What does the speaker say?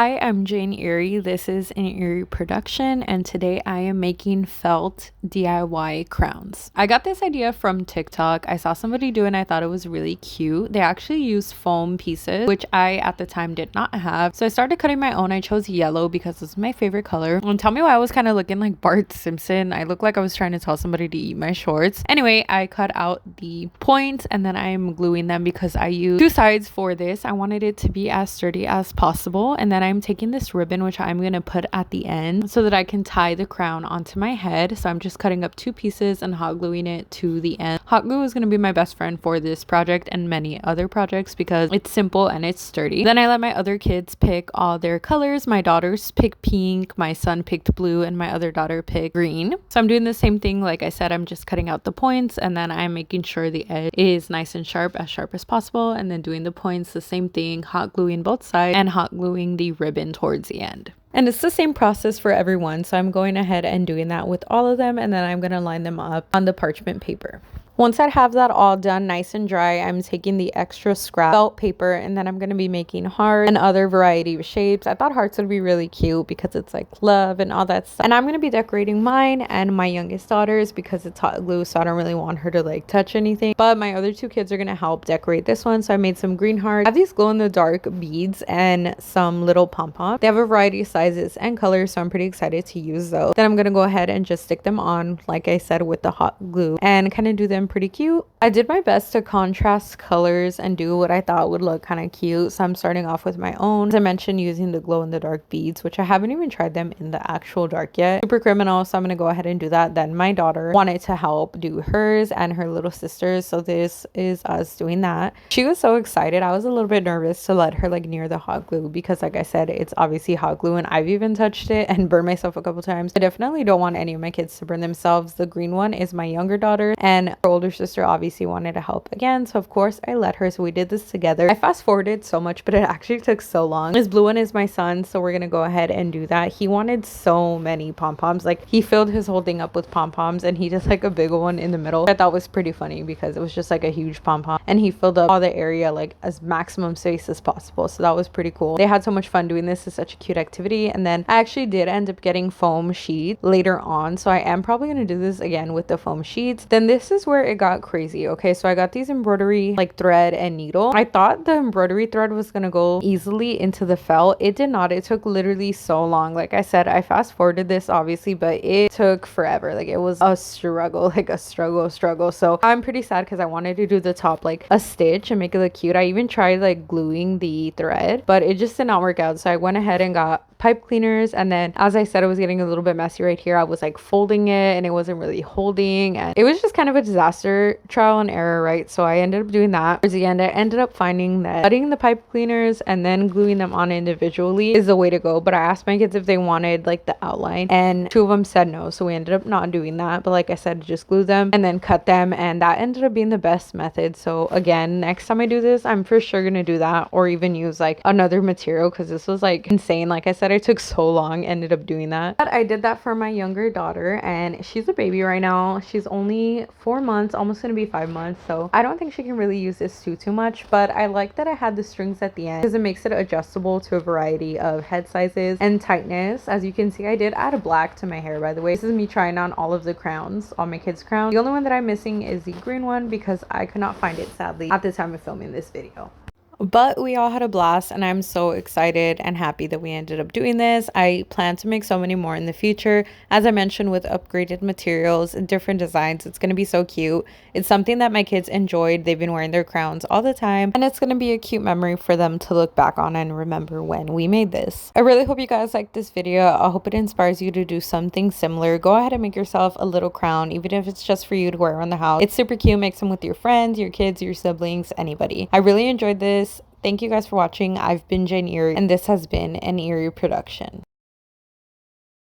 Hi, I'm Jane Erie. This is an Erie production, and today I am making felt DIY crowns. I got this idea from TikTok. I saw somebody do it and I thought it was really cute. They actually used foam pieces, which I at the time did not have. So I started cutting my own. I chose yellow because it's my favorite color. And tell me why I was kind of looking like Bart Simpson. I looked like I was trying to tell somebody to eat my shorts. Anyway, I cut out the points and then I'm gluing them because I used two sides for this. I wanted it to be as sturdy as possible. And then I'm taking this ribbon, which I'm going to put at the end so that I can tie the crown onto my head. So I'm just cutting up two pieces and hot gluing it to the end. Hot glue is going to be my best friend for this project and many other projects because it's simple and it's sturdy. Then I let my other kids pick all their colors. My daughters picked pink, my son picked blue, and my other daughter picked green. So I'm doing the same thing. Like I said, I'm just cutting out the points and then I'm making sure the edge is nice and sharp as possible, and then doing the points the same thing, hot gluing both sides and hot gluing the ribbon towards the end. And it's the same process for everyone, so I'm going ahead and doing that with all of them, and then I'm going to line them up on the parchment paper. Once I have that all done nice and dry, I'm taking the extra scrap felt paper and then I'm going to be making hearts and other variety of shapes. I thought hearts would be really cute because it's like love and all that stuff. And I'm going to be decorating mine and my youngest daughter's because it's hot glue, so I don't really want her to like touch anything. But my other two kids are going to help decorate this one. So I made some green hearts. I have these glow-in-the-dark beads and some little pom-poms. They have a variety of sizes and colors, so I'm pretty excited to use those. Then I'm going to go ahead and just stick them on, like I said, with the hot glue and kind of do them pretty cute. I did my best to contrast colors and do what I thought would look kind of cute. So I'm starting off with my own. As I mentioned, using the glow-in-the-dark beads, which I haven't even tried them in the actual dark yet. Super criminal, so I'm going to go ahead and do that. Then my daughter wanted to help do hers and her little sisters, so this is us doing that. She was so excited. I was a little bit nervous to let her like near the hot glue because like I said, it's obviously hot glue and I've even touched it and burned myself a couple times. I definitely don't want any of my kids to burn themselves. The green one is my younger daughter and her older sister obviously wanted to help again, so of course I let her. So we did this together. I fast forwarded so much, but it actually took so long. This blue one is my son, so we're gonna go ahead and do that. He wanted so many pom-poms. Like he filled his whole thing up with pom-poms and he did like a big one in the middle. I thought was pretty funny because it was just like a huge pom-pom and he filled up all the area like as maximum space as possible, so that was pretty cool. They had so much fun doing this. It's such a cute activity. And then I actually did end up getting foam sheets later on, so I am probably gonna do this again with the foam sheets. Then this is where it got crazy. Okay, so I got these embroidery like thread and needle. I thought the embroidery thread was gonna go easily into the felt. It did not. It took literally so long. Like I said, I fast forwarded this obviously, but it took forever. Like it was a struggle, like a struggle. So I'm pretty sad because I wanted to do the top like a stitch and make it look cute. I even tried like gluing the thread, but it just did not work out. So I went ahead and got pipe cleaners, and then as I said, it was getting a little bit messy right here. I was like folding it and it wasn't really holding, and it was just kind of a disaster, trial and error, right? So I ended up doing that. Towards the end, I ended up finding that cutting the pipe cleaners and then gluing them on individually is the way to go. But I asked my kids if they wanted like the outline and two of them said no, so we ended up not doing that. But like I said, just glue them and then cut them, and that ended up being the best method. So again, next time I do this, I'm for sure gonna do that or even use like another material because this was like insane. Like I said, it took so long, ended up doing that. But I did that for my younger daughter and she's a baby right now. She's only 4 months, almost gonna be 5 months, so I don't think she can really use this too much. But I like that I had the strings at the end because it makes it adjustable to a variety of head sizes and tightness. As you can see, I did add a black to my hair, by the way. This is me trying on all of the crowns, all my kids' crowns. The only one that I'm missing is the green one because I could not find it sadly at the time of filming this video. But we all had a blast and I'm so excited and happy that we ended up doing this. I plan to make so many more in the future. As I mentioned, with upgraded materials and different designs, it's going to be so cute. It's something that my kids enjoyed. They've been wearing their crowns all the time and it's going to be a cute memory for them to look back on and remember when we made this. I really hope you guys liked this video. I hope it inspires you to do something similar. Go ahead and make yourself a little crown, even if it's just for you to wear around the house. It's super cute. Mix them with your friends, your kids, your siblings, anybody. I really enjoyed this. Thank you guys for watching. I've been Jane Erie and this has been an Erie production.